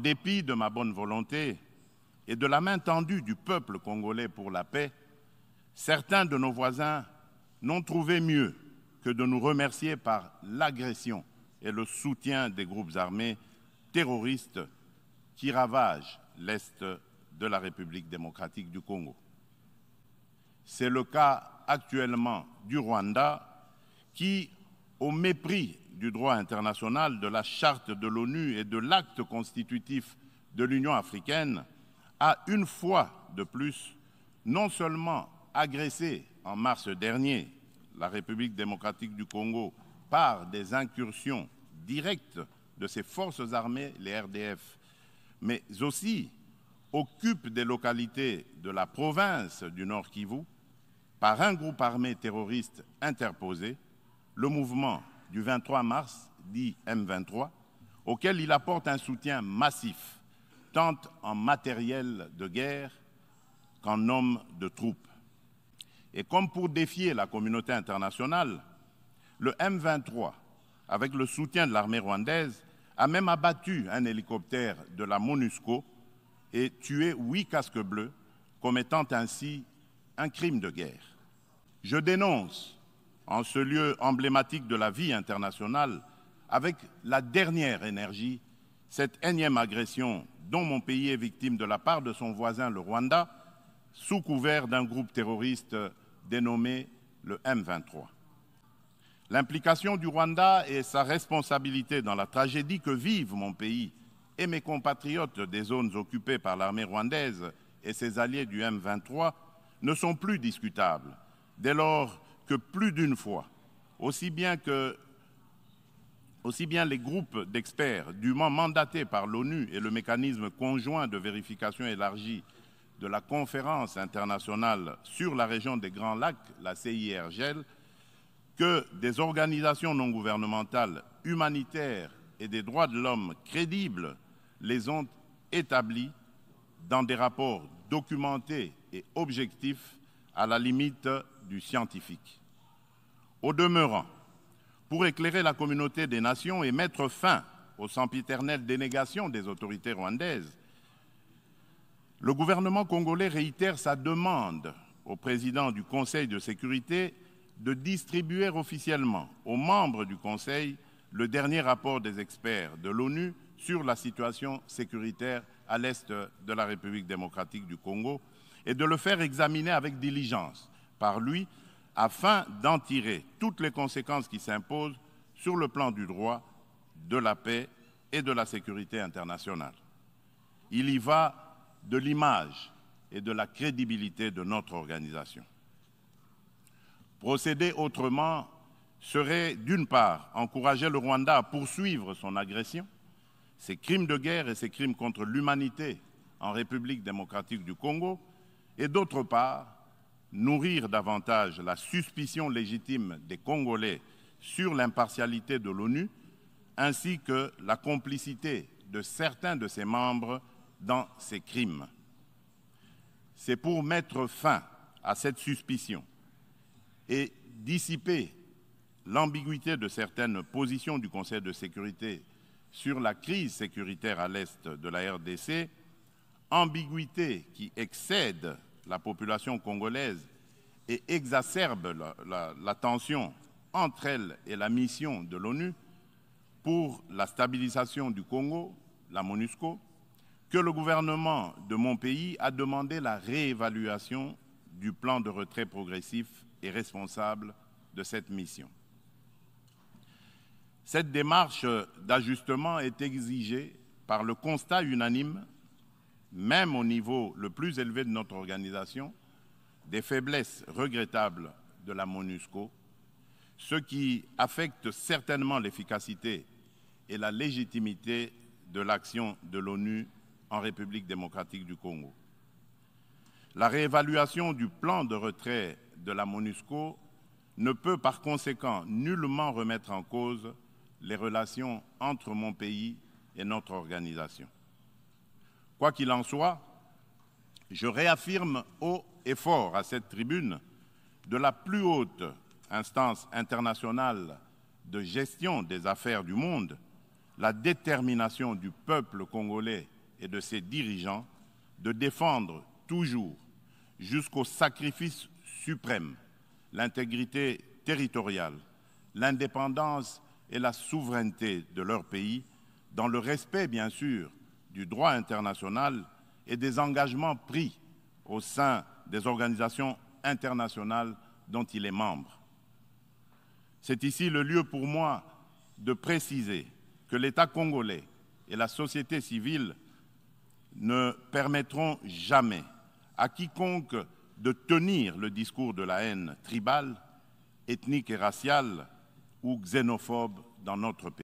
dépit de ma bonne volonté et de la main tendue du peuple congolais pour la paix, certains de nos voisins n'ont trouvé mieux que de nous remercier par l'agression et le soutien des groupes armés terroristes qui ravagent l'Est de la République démocratique du Congo. C'est le cas actuellement du Rwanda qui, au mépris du droit international, de la charte de l'ONU et de l'acte constitutif de l'Union africaine, a une fois de plus non seulement agressé en mars dernier la République démocratique du Congo par des incursions directes de ses forces armées, les RDF, mais aussi occupe des localités de la province du Nord Kivu par un groupe armé terroriste interposé, le mouvement du 23 mars, dit M23, auquel il apporte un soutien massif, tant en matériel de guerre qu'en hommes de troupes. Et comme pour défier la communauté internationale, le M23, avec le soutien de l'armée rwandaise, a même abattu un hélicoptère de la MONUSCO et tué 8 casques bleus, commettant ainsi un crime de guerre. Je dénonce, en ce lieu emblématique de la vie internationale, avec la dernière énergie, cette énième agression dont mon pays est victime de la part de son voisin le Rwanda, sous couvert d'un groupe terroriste dénommé le M23. L'implication du Rwanda et sa responsabilité dans la tragédie que vivent mon pays et mes compatriotes des zones occupées par l'armée rwandaise et ses alliés du M23 ne sont plus discutables, dès lors que plus d'une fois, aussi bien les groupes d'experts dûment mandatés par l'ONU et le mécanisme conjoint de vérification élargie de la conférence internationale sur la région des Grands Lacs, la CIRGL, que des organisations non gouvernementales, humanitaires et des droits de l'homme crédibles les ont établis dans des rapports documentés et objectifs à la limite du scientifique. Au demeurant, pour éclairer la communauté des nations et mettre fin aux sempiternelles dénégations des autorités rwandaises, le gouvernement congolais réitère sa demande au président du Conseil de sécurité de distribuer officiellement aux membres du Conseil le dernier rapport des experts de l'ONU sur la situation sécuritaire à l'est de la République démocratique du Congo et de le faire examiner avec diligence par lui afin d'en tirer toutes les conséquences qui s'imposent sur le plan du droit, de la paix et de la sécurité internationale. Il y va de l'image et de la crédibilité de notre organisation. Procéder autrement serait, d'une part, encourager le Rwanda à poursuivre son agression, ses crimes de guerre et ses crimes contre l'humanité en République démocratique du Congo, et d'autre part, nourrir davantage la suspicion légitime des Congolais sur l'impartialité de l'ONU, ainsi que la complicité de certains de ses membres dans ces crimes. C'est pour mettre fin à cette suspicion et dissiper l'ambiguïté de certaines positions du Conseil de sécurité sur la crise sécuritaire à l'est de la RDC, ambiguïté qui excède la population congolaise et exacerbe la tension entre elle et la mission de l'ONU pour la stabilisation du Congo, la MONUSCO, que le gouvernement de mon pays a demandé la réévaluation du plan de retrait progressif et responsable de cette mission. Cette démarche d'ajustement est exigée par le constat unanime, même au niveau le plus élevé de notre organisation, des faiblesses regrettables de la MONUSCO, ce qui affecte certainement l'efficacité et la légitimité de l'action de l'ONU en République démocratique du Congo. La réévaluation du plan de retrait de la MONUSCO ne peut par conséquent nullement remettre en cause les relations entre mon pays et notre organisation. Quoi qu'il en soit, je réaffirme haut et fort à cette tribune de la plus haute instance internationale de gestion des affaires du monde, la détermination du peuple congolais et de ses dirigeants de défendre toujours, jusqu'au sacrifice suprême, l'intégrité territoriale, l'indépendance et la souveraineté de leur pays, dans le respect, bien sûr, du droit international et des engagements pris au sein des organisations internationales dont il est membre. C'est ici le lieu pour moi de préciser que l'État congolais et la société civile ne permettront jamais à quiconque de tenir le discours de la haine tribale, ethnique et raciale ou xénophobe dans notre pays.